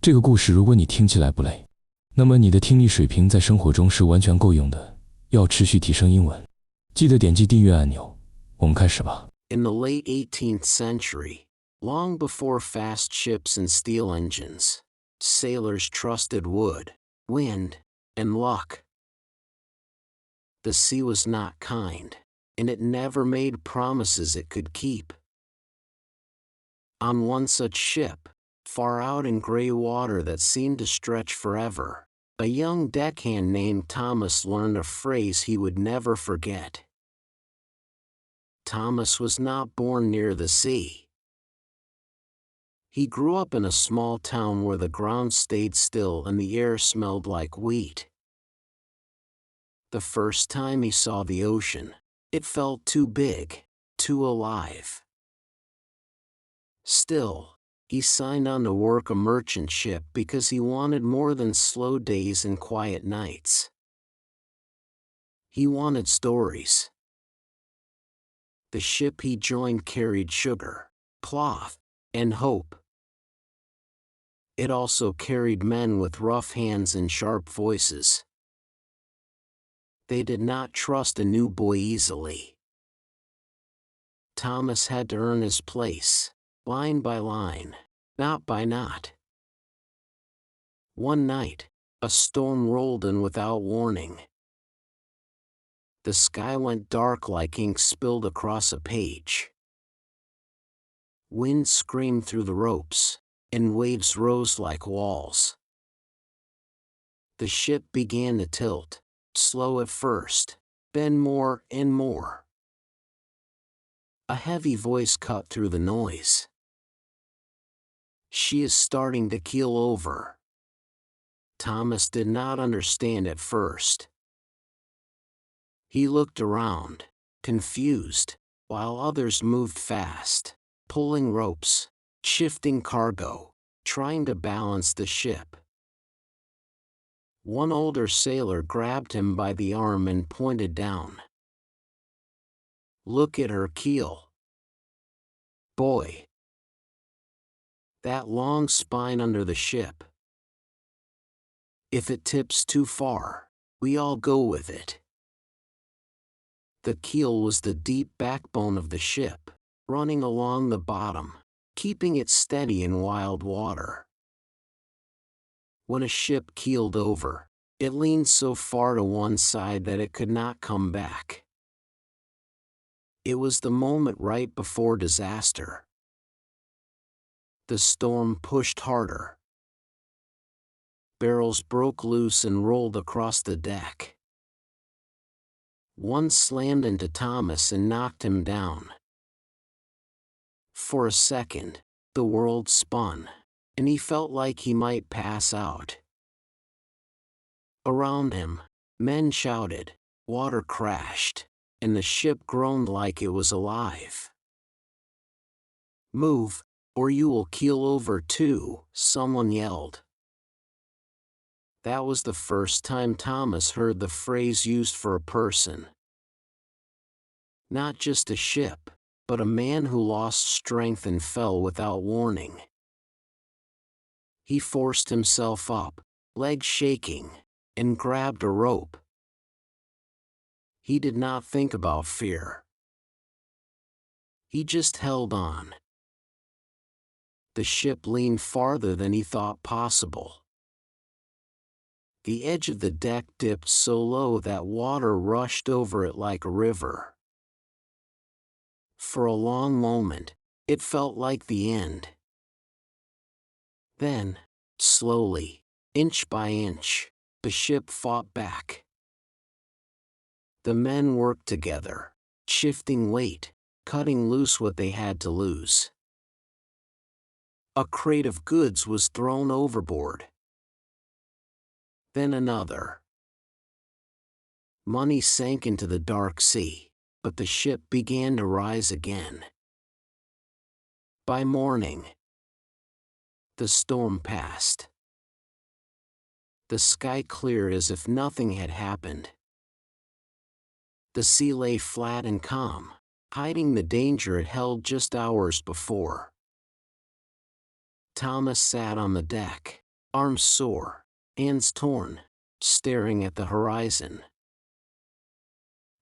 这个故事如果你听起来不累，那么你的听力水平在生活中是完全够用的。要持续提升英文，记得点击订阅按钮。我们开始吧。 In the late 18th century, long before fast ships and steel engines, sailors trusted wood, wind, and luck. The sea was not kind, and it never made promises it could keep. On one such ship, far out in gray water that seemed to stretch forever, a young deckhand named Thomas learned a phrase he would never forget. Thomas was not born near the sea. He grew up in a small town where the ground stayed still and the air smelled like wheat. The first time he saw the ocean, it felt too big, too alive. Still, he signed on to work a merchant ship because he wanted more than slow days and quiet nights. He wanted stories. The ship he joined carried sugar, cloth, and hope. It also carried men with rough hands and sharp voices. They did not trust a new boy easily. Thomas had to earn his place, line by line, knot by knot. One night, a storm rolled in without warning. The sky went dark like ink spilled across a page. Wind screamed through the ropes, and waves rose like walls. The ship began to tilt, slow at first, then more and more. A heavy voice cut through the noise. "She is starting to keel over." Thomas did not understand at first. He looked around, confused, while others moved fast, pulling ropes, shifting cargo, trying to balance the ship. One older sailor grabbed him by the arm and pointed down. "Look at her keel, boy. That long spine under the ship. If it tips too far, we all go with it." The keel was the deep backbone of the ship, running along the bottom, keeping it steady in wild water. When a ship keeled over, it leaned so far to one side that it could not come back. It was the moment right before disaster. The storm pushed harder. Barrels broke loose and rolled across the deck. One slammed into Thomas and knocked him down. For a second, the world spun, and he felt like he might pass out. Around him, men shouted, water crashed, and the ship groaned like it was alive. "Move, or you will keel over too," someone yelled. That was the first time Thomas heard the phrase used for a person. Not just a ship, but a man who lost strength and fell without warning. He forced himself up, legs shaking, and grabbed a rope. He did not think about fear. He just held on. The ship leaned farther than he thought possible. The edge of the deck dipped so low that water rushed over it like a river. For a long moment, it felt like the end. Then, slowly, inch by inch, the ship fought back. The men worked together, shifting weight, cutting loose what they had to lose. A crate of goods was thrown overboard. Then another. Money sank into the dark sea, but the ship began to rise again. By morning, the storm passed. The sky cleared as if nothing had happened. The sea lay flat and calm, hiding the danger it held just hours before. Thomas sat on the deck, arms sore, hands torn, staring at the horizon.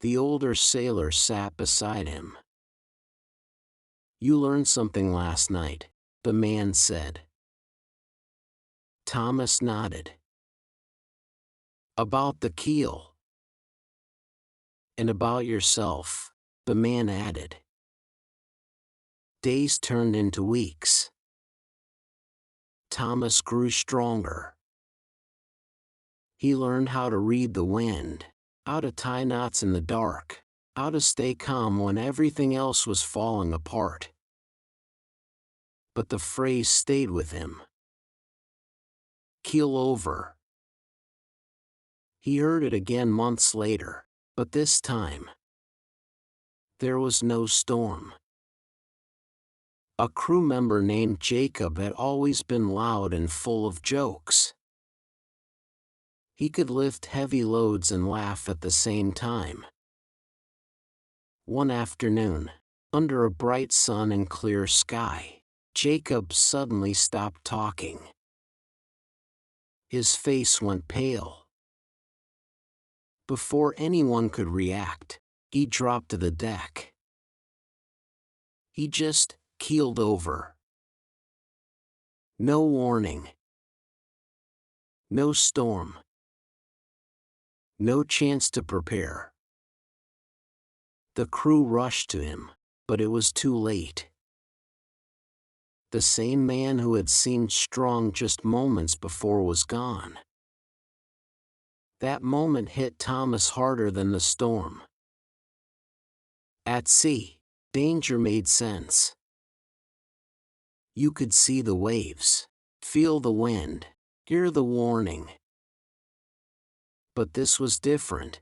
The older sailor sat beside him. "You learned something last night," the man said. Thomas nodded. "About the keel." "And about yourself," the man added. Days turned into weeks. Thomas grew stronger. He learned how to read the wind, how to tie knots in the dark, how to stay calm when everything else was falling apart. But the phrase stayed with him. Keel over. He heard it again months later, but this time, there was no storm. A crew member named Jacob had always been loud and full of jokes. He could lift heavy loads and laugh at the same time. One afternoon, under a bright sun and clear sky, Jacob suddenly stopped talking. His face went pale. Before anyone could react, he dropped to the deck. He just keeled over. No warning. No storm. No chance to prepare. The crew rushed to him, but it was too late. The same man who had seemed strong just moments before was gone. That moment hit Thomas harder than the storm. At sea, danger made sense. You could see the waves, feel the wind, hear the warning. But this was different.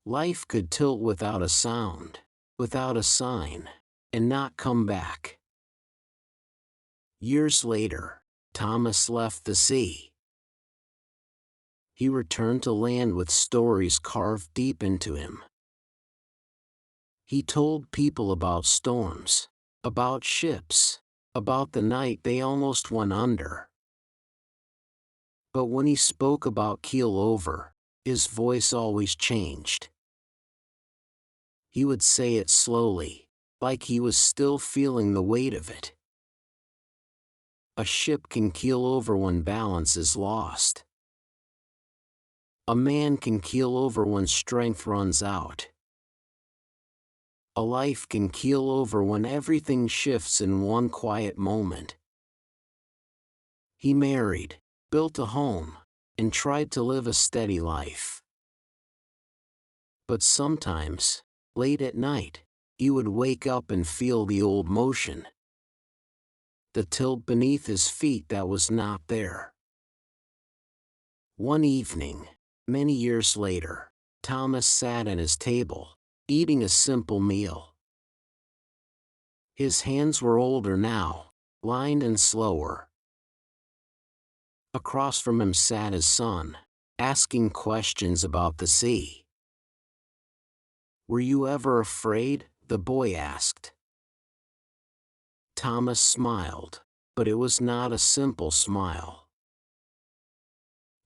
Life could tilt without a sound, without a sign, and not come back. Years later, Thomas left the sea. He returned to land with stories carved deep into him. He told people about storms, about ships, about the night they almost went under. But when he spoke about keel over, his voice always changed. He would say it slowly, like he was still feeling the weight of it. A ship can keel over when balance is lost. A man can keel over when strength runs out. A life can keel over when everything shifts in one quiet moment. He married, built a home, and tried to live a steady life. But sometimes, late at night, he would wake up and feel the old motion. The tilt beneath his feet that was not there. One evening, many years later, Thomas sat at his table, eating a simple meal. His hands were older now, lined and slower. Across from him sat his son, asking questions about the sea. "Were you ever afraid?" the boy asked. Thomas smiled, but it was not a simple smile.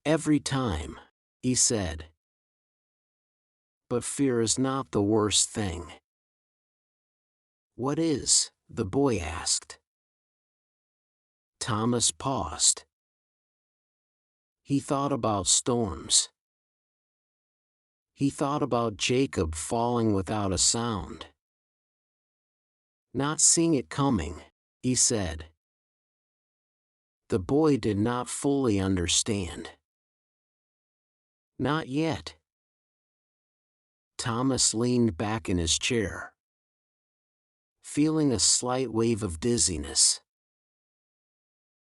"Every time," he said. "But fear is not the worst thing." "What is?" the boy asked. Thomas paused. He thought about storms. He thought about Jacob falling without a sound. "Not seeing it coming," he said. The boy did not fully understand. "Not yet." Thomas leaned back in his chair, feeling a slight wave of dizziness.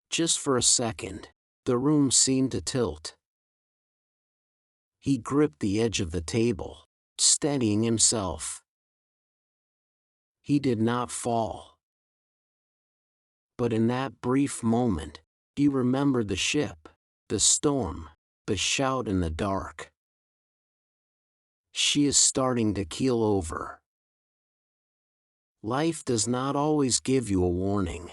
Just for a second, the room seemed to tilt. He gripped the edge of the table, steadying himself. He did not fall. But in that brief moment, he remembered the ship, the storm, the shout in the dark. She is starting to keel over. Life does not always give you a warning.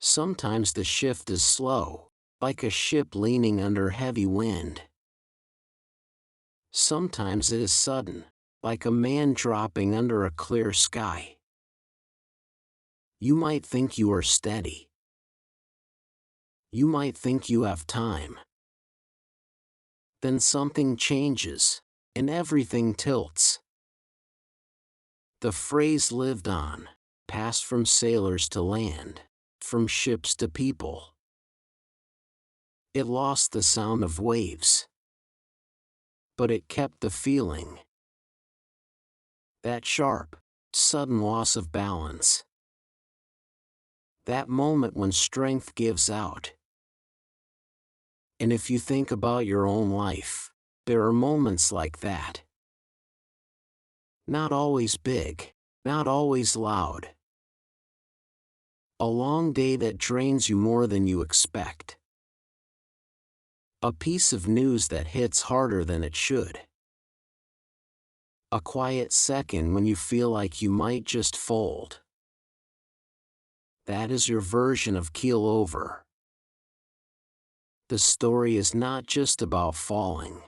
Sometimes the shift is slow, like a ship leaning under heavy wind. Sometimes it is sudden, like a man dropping under a clear sky. You might think you are steady. You might think you have time. Then something changes, and everything tilts. The phrase lived on, passed from sailors to land, from ships to people. It lost the sound of waves, but it kept the feeling. That sharp, sudden loss of balance. That moment when strength gives out. And if you think about your own life, there are moments like that. Not always big, not always loud. A long day that drains you more than you expect. A piece of news that hits harder than it should. A quiet second when you feel like you might just fold. That is your version of keel over. The story is not just about falling.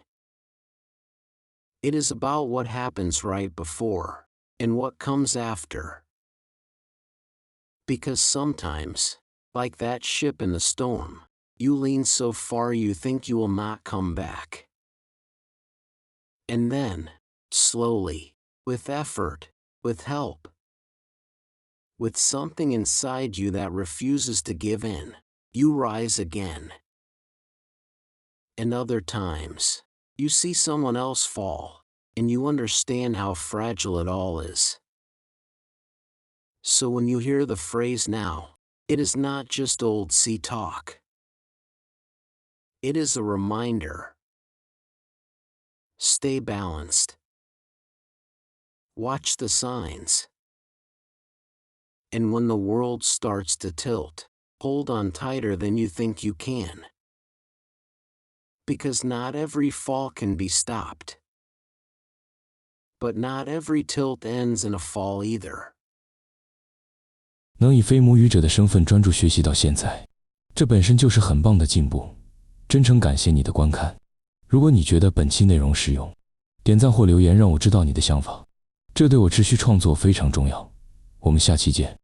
It is about what happens right before, and what comes after. Because sometimes, like that ship in the storm, you lean so far you think you will not come back. And then, slowly, with effort, with help, with something inside you that refuses to give in, you rise again. And other times, you see someone else fall, and you understand how fragile it all is. So when you hear the phrase now, it is not just old sea talk. It is a reminder. Stay balanced. Watch the signs. And when the world starts to tilt, hold on tighter than you think you can. Because not every fall can be stopped. But not every tilt ends in a fall either. 能以非母语者的身份专注学习到现在，这本身就是很棒的进步。真诚感谢你的观看。如果你觉得本期内容实用，点赞或留言让我知道你的想法，这对我持续创作非常重要。我们下期见。